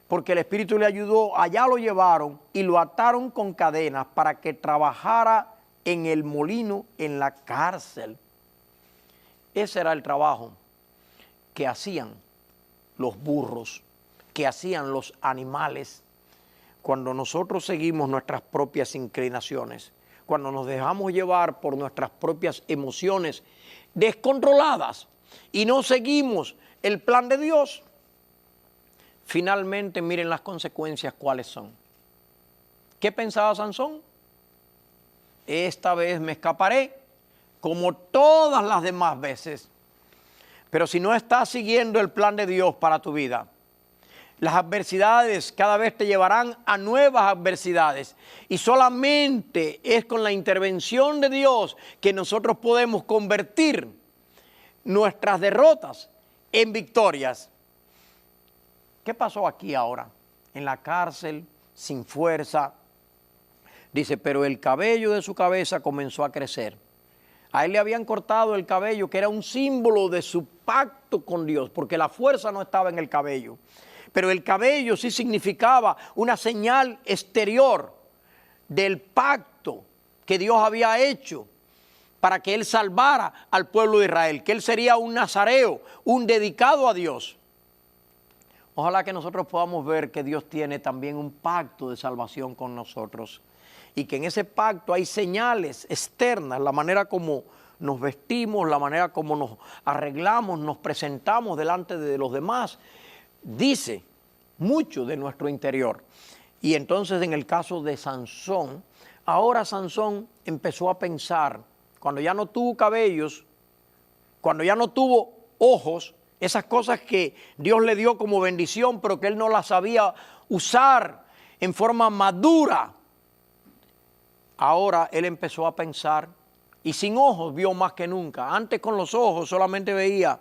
porque el Espíritu le ayudó. Allá lo llevaron y lo ataron con cadenas para que trabajara en el molino, en la cárcel. Ese era el trabajo que hacían los burros, que hacían los animales. Cuando nosotros seguimos nuestras propias inclinaciones, cuando nos dejamos llevar por nuestras propias emociones descontroladas y no seguimos el plan de Dios, finalmente miren las consecuencias cuáles son. ¿Qué pensaba Sansón? Esta vez me escaparé como todas las demás veces. Pero si no estás siguiendo el plan de Dios para tu vida, las adversidades cada vez te llevarán a nuevas adversidades. Y solamente es con la intervención de Dios que nosotros podemos convertir nuestras derrotas en victorias. ¿Qué pasó aquí ahora? En la cárcel, sin fuerza. Dice, pero el cabello de su cabeza comenzó a crecer. A él le habían cortado el cabello, que era un símbolo de su pacto con Dios, porque la fuerza no estaba en el cabello. Pero el cabello sí significaba una señal exterior del pacto que Dios había hecho para que él salvara al pueblo de Israel, que él sería un nazareo, un dedicado a Dios. Ojalá que nosotros podamos ver que Dios tiene también un pacto de salvación con nosotros y que en ese pacto hay señales externas, la manera como nos vestimos, la manera como nos arreglamos, nos presentamos delante de los demás, dice mucho de nuestro interior. Y entonces en el caso de Sansón, ahora Sansón empezó a pensar, cuando ya no tuvo cabellos, cuando ya no tuvo ojos, esas cosas que Dios le dio como bendición, pero que él no las sabía usar en forma madura. Ahora él empezó a pensar y sin ojos vio más que nunca. Antes con los ojos solamente veía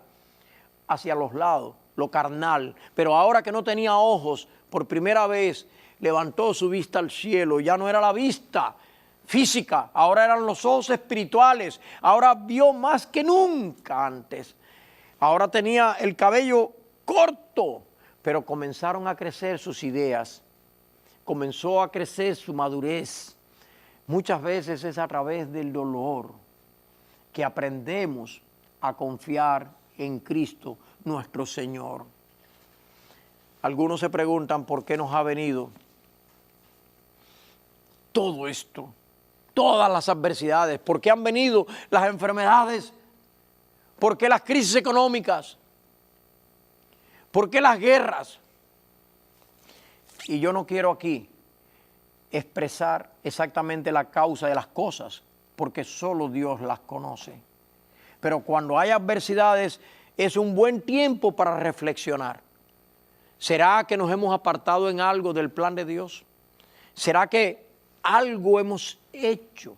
hacia los lados, lo carnal. Pero ahora que no tenía ojos, por primera vez levantó su vista al cielo. Ya no era la vista física, ahora eran los ojos espirituales. Ahora vio más que nunca antes. Ahora tenía el cabello corto, pero comenzaron a crecer sus ideas. Comenzó a crecer su madurez. Muchas veces es a través del dolor que aprendemos a confiar en Cristo nuestro Señor. Algunos se preguntan por qué nos ha venido todo esto, todas las adversidades, por qué han venido las enfermedades, por qué las crisis económicas, por qué las guerras. Y yo no quiero aquí expresar exactamente la causa de las cosas, porque solo Dios las conoce. Pero cuando hay adversidades, es un buen tiempo para reflexionar. ¿Será que nos hemos apartado en algo del plan de Dios? ¿Será que algo hemos hecho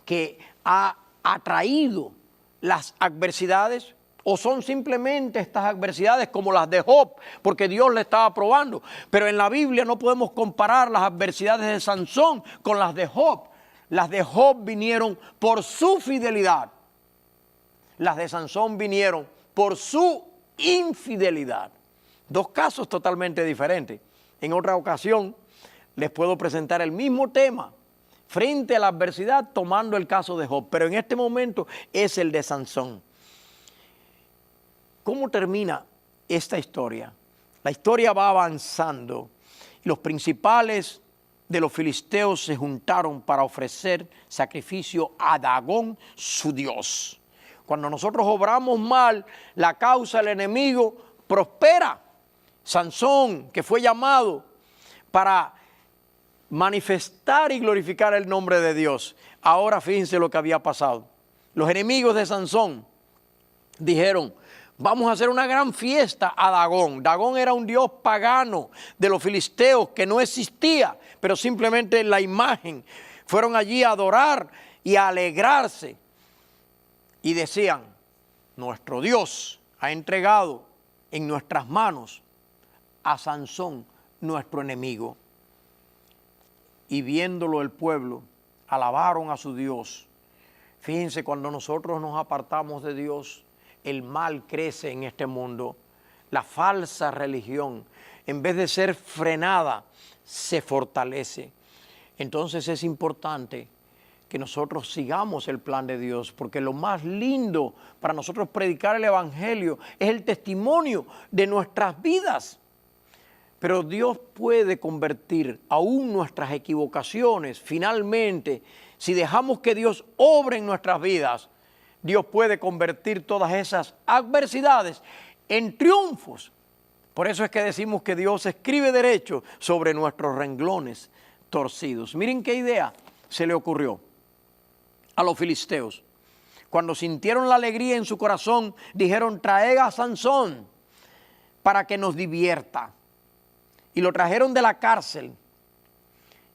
que ha atraído las adversidades? ¿O son simplemente estas adversidades como las de Job, porque Dios le estaba probando? Pero en la Biblia no podemos comparar las adversidades de Sansón con las de Job. Las de Job vinieron por su fidelidad. Las de Sansón vinieron por su infidelidad. Dos casos totalmente diferentes. En otra ocasión les puedo presentar el mismo tema frente a la adversidad tomando el caso de Job, pero en este momento es el de Sansón. ¿Cómo termina esta historia? La historia va avanzando y los principales de los filisteos se juntaron para ofrecer sacrificio a Dagón, su dios. Cuando nosotros obramos mal, la causa del enemigo prospera. Sansón, que fue llamado para manifestar y glorificar el nombre de Dios. Ahora fíjense lo que había pasado. Los enemigos de Sansón dijeron: vamos a hacer una gran fiesta a Dagón. Dagón era un dios pagano de los filisteos que no existía, pero simplemente la imagen. Fueron allí a adorar y a alegrarse. Y decían: nuestro Dios ha entregado en nuestras manos a Sansón, nuestro enemigo. Y viéndolo el pueblo, alabaron a su Dios. Fíjense, cuando nosotros nos apartamos de Dios, el mal crece en este mundo. La falsa religión, en vez de ser frenada, se fortalece. Entonces es importante que nosotros sigamos el plan de Dios, porque lo más lindo para nosotros predicar el evangelio es el testimonio de nuestras vidas. Pero Dios puede convertir aún nuestras equivocaciones, finalmente, si dejamos que Dios obre en nuestras vidas, Dios puede convertir todas esas adversidades en triunfos. Por eso es que decimos que Dios escribe derecho sobre nuestros renglones torcidos. Miren qué idea se le ocurrió a los filisteos. Cuando sintieron la alegría en su corazón, dijeron: traed a Sansón para que nos divierta. Y lo trajeron de la cárcel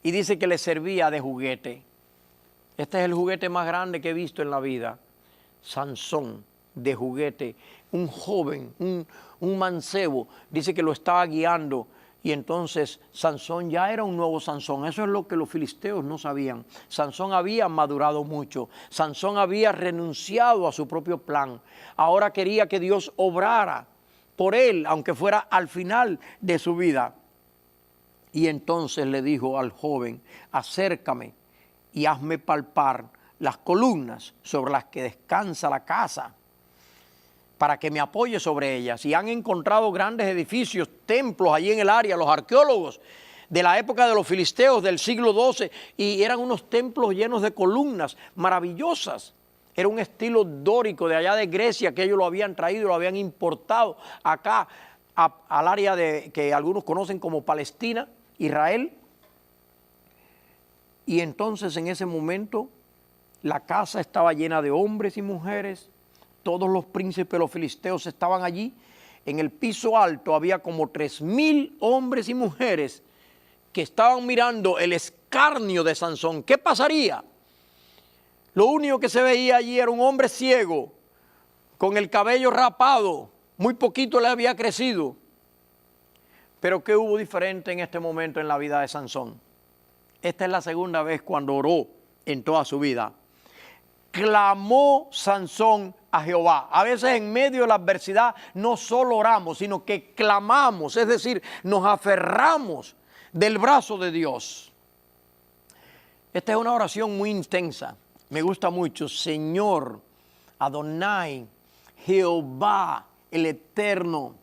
y dice que le servía de juguete. Este es el juguete más grande que he visto en la vida. Sansón de juguete, un joven, un mancebo, dice que lo estaba guiando. Y entonces Sansón ya era un nuevo Sansón. Eso es lo que los filisteos no sabían. Sansón había madurado mucho. Sansón había renunciado a su propio plan. Ahora quería que Dios obrara por él, aunque fuera al final de su vida. Y entonces le dijo al joven: acércame y hazme palpar las columnas sobre las que descansa la casa, para que me apoye sobre ellas. Y han encontrado grandes edificios, templos allí en el área, los arqueólogos de la época de los filisteos del siglo XII, y eran unos templos llenos de columnas maravillosas. Era un estilo dórico de allá de Grecia, que ellos lo habían traído, lo habían importado acá al área que algunos conocen como Palestina, Israel. Y entonces en ese momento la casa estaba llena de hombres y mujeres. Todos los príncipes de los filisteos estaban allí. En el piso alto había como 3,000 hombres y mujeres que estaban mirando el escarnio de Sansón. ¿Qué pasaría? Lo único que se veía allí era un hombre ciego, con el cabello rapado, muy poquito le había crecido. Pero ¿qué hubo diferente en este momento en la vida de Sansón? Esta es la segunda vez cuando oró en toda su vida. Clamó Sansón a Jehová. A veces en medio de la adversidad no solo oramos, sino que clamamos, es decir, nos aferramos del brazo de Dios. Esta es una oración muy intensa. Me gusta mucho. Señor, Adonai, Jehová, el Eterno,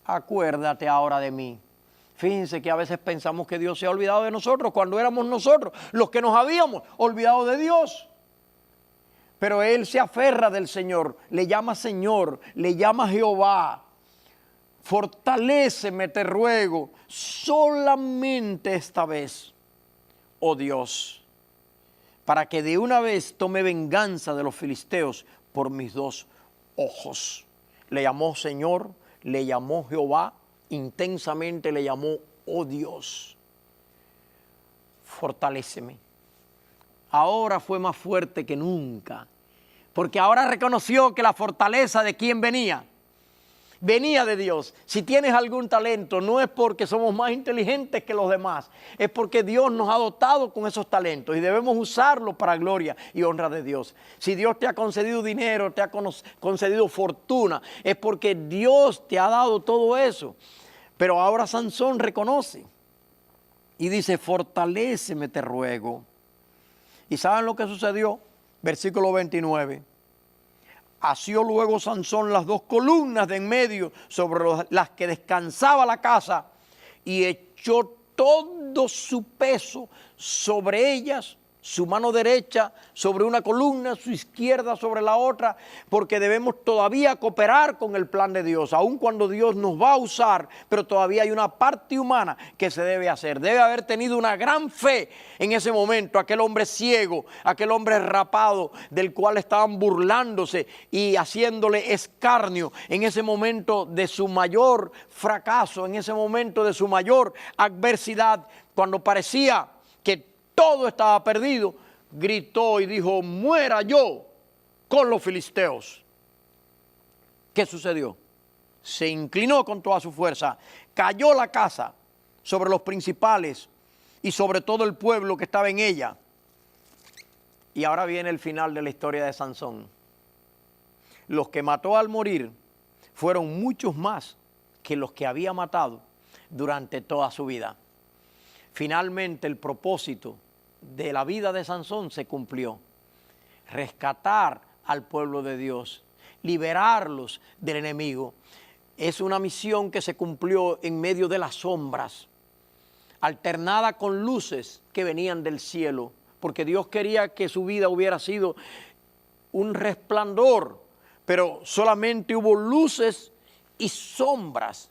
acuérdate ahora de mí. Fíjense que a veces pensamos que Dios se ha olvidado de nosotros cuando éramos nosotros los que nos habíamos olvidado de Dios. Pero Él se aferra del Señor, le llama Señor, le llama Jehová. Fortaléceme, te ruego, solamente esta vez. oh Dios, para que de una vez tome venganza de los filisteos por mis dos ojos. Le llamó Señor, le llamó Jehová, intensamente le llamó, oh Dios, fortaléceme. Ahora fue más fuerte que nunca, porque ahora reconoció que la fortaleza de quién venía. Venía de Dios. Si tienes algún talento, no es porque somos más inteligentes que los demás, es porque Dios nos ha dotado con esos talentos y debemos usarlos para gloria y honra de Dios. Si Dios te ha concedido dinero, te ha concedido fortuna, es porque Dios te ha dado todo eso. Pero ahora Sansón reconoce y dice, fortaléceme, te ruego. ¿Y saben lo que sucedió? Versículo 29. Asió luego Sansón las dos columnas de en medio sobre las que descansaba la casa y echó todo su peso sobre ellas, su mano derecha sobre una columna, su izquierda sobre la otra, porque debemos todavía cooperar con el plan de Dios, aun cuando Dios nos va a usar, pero todavía hay una parte humana que se debe hacer. Debe haber tenido una gran fe en ese momento, aquel hombre ciego, aquel hombre rapado, del cual estaban burlándose y haciéndole escarnio en ese momento de su mayor fracaso, en ese momento de su mayor adversidad, cuando parecía que todo estaba perdido, gritó y dijo, muera yo con los filisteos. ¿Qué sucedió? Se inclinó con toda su fuerza, cayó la casa sobre los principales y sobre todo el pueblo que estaba en ella. Y ahora viene el final de la historia de Sansón. Los que mató al morir fueron muchos más que los que había matado durante toda su vida. Finalmente el propósito de la vida de Sansón se cumplió. Rescatar al pueblo de Dios, liberarlos del enemigo. Es una misión que se cumplió en medio de las sombras, alternada con luces que venían del cielo, porque Dios quería que su vida hubiera sido un resplandor, pero solamente hubo luces y sombras,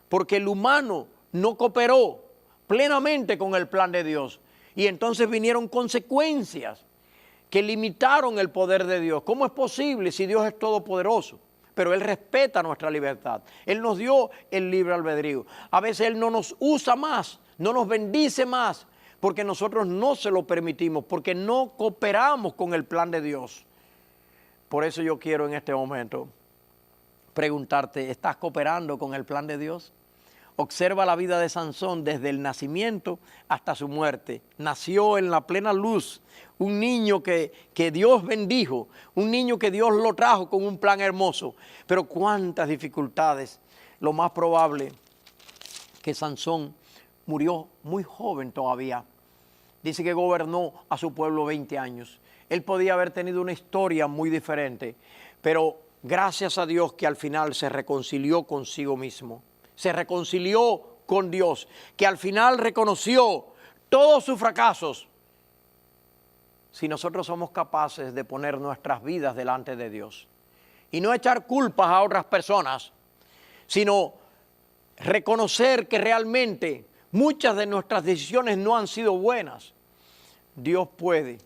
porque el humano no cooperó plenamente con el plan de Dios. Y entonces vinieron consecuencias que limitaron el poder de Dios. ¿Cómo es posible si Dios es todopoderoso? Pero Él respeta nuestra libertad. Él nos dio el libre albedrío. A veces Él no nos usa más, no nos bendice más, porque nosotros no se lo permitimos, porque no cooperamos con el plan de Dios. Por eso yo quiero en este momento preguntarte, ¿estás cooperando con el plan de Dios? Observa la vida de Sansón desde el nacimiento hasta su muerte. Nació en la plena luz, un niño que Dios bendijo, un niño que Dios lo trajo con un plan hermoso. Pero cuántas dificultades. Lo más probable que Sansón murió muy joven todavía. Dice que gobernó a su pueblo 20 años. Él podía haber tenido una historia muy diferente, pero gracias a Dios que al final se reconcilió consigo mismo. Se reconcilió con Dios, que al final reconoció todos sus fracasos. Si nosotros somos capaces de poner nuestras vidas delante de Dios y no echar culpas a otras personas, sino reconocer que realmente muchas de nuestras decisiones no han sido buenas, Dios puede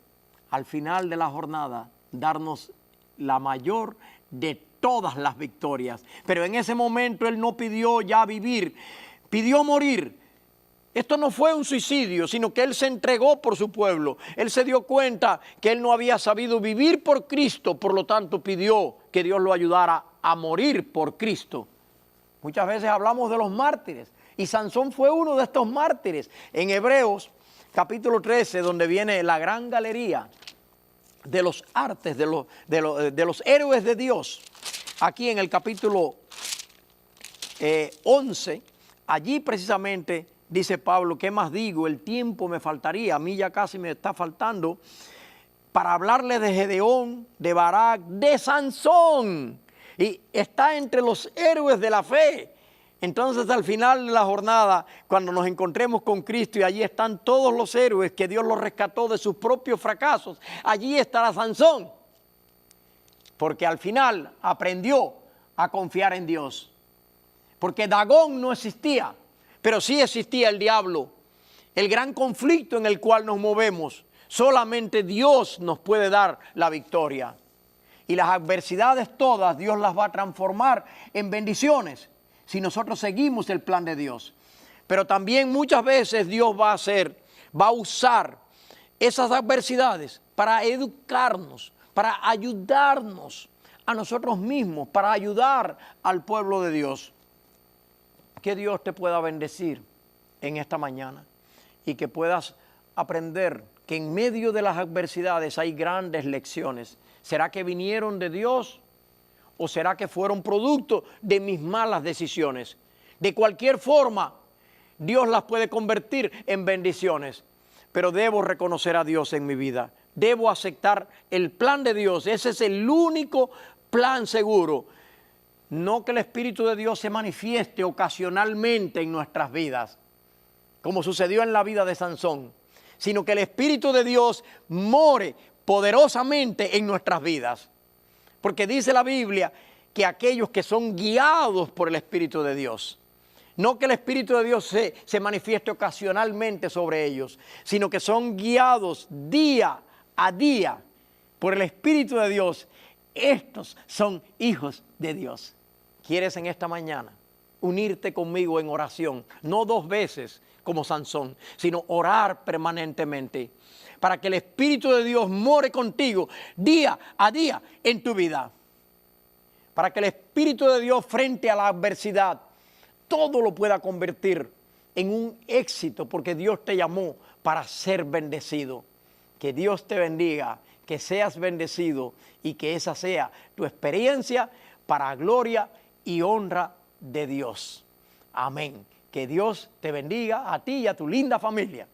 al final de la jornada darnos la mayor de todas las victorias. Pero en ese momento Él no pidió ya vivir, pidió morir. Esto no fue un suicidio, sino que Él se entregó por su pueblo. Él se dio cuenta que Él no había sabido vivir por Cristo, por lo tanto pidió que Dios lo ayudara a morir por Cristo. Muchas veces hablamos de los mártires y Sansón fue uno de estos mártires. En Hebreos capítulo 13, donde viene la gran galería de los artes, de los héroes de Dios. Aquí en el capítulo 11, allí precisamente dice Pablo, ¿qué más digo? El tiempo me faltaría, a mí ya casi me está faltando, para hablarle de Gedeón, de Barak, de Sansón. Y está entre los héroes de la fe. Entonces al final de la jornada, cuando nos encontremos con Cristo y allí están todos los héroes que Dios los rescató de sus propios fracasos, allí estará Sansón. Porque al final aprendió a confiar en Dios. Porque Dagón no existía, pero sí existía el diablo. el gran conflicto en el cual nos movemos, solamente Dios nos puede dar la victoria. Y las adversidades todas Dios las va a transformar en bendiciones si nosotros seguimos el plan de Dios. Pero también muchas veces Dios va a usar esas adversidades para educarnos, para ayudarnos a nosotros mismos, para ayudar al pueblo de Dios. Que Dios te pueda bendecir en esta mañana y que puedas aprender que en medio de las adversidades hay grandes lecciones. ¿Será que vinieron de Dios o será que fueron producto de mis malas decisiones? De cualquier forma, Dios las puede convertir en bendiciones, pero debo reconocer a Dios en mi vida. Debo aceptar el plan de Dios. Ese es el único plan seguro. No que el Espíritu de Dios se manifieste ocasionalmente en nuestras vidas, como sucedió en la vida de Sansón, sino que el Espíritu de Dios more poderosamente en nuestras vidas. Porque dice la Biblia que aquellos que son guiados por el Espíritu de Dios, no que el Espíritu de Dios se manifieste ocasionalmente sobre ellos, sino que son guiados día a día por el Espíritu de Dios. Estos son hijos de Dios. ¿Quieres en esta mañana unirte conmigo en oración? No 2 veces como Sansón, sino orar permanentemente para que el Espíritu de Dios more contigo día a día en tu vida. Para que el Espíritu de Dios frente a la adversidad todo lo pueda convertir en un éxito, porque Dios te llamó para ser bendecido. Que Dios te bendiga, que seas bendecido y que esa sea tu experiencia para gloria y honra de Dios. Amén. Que Dios te bendiga a ti y a tu linda familia.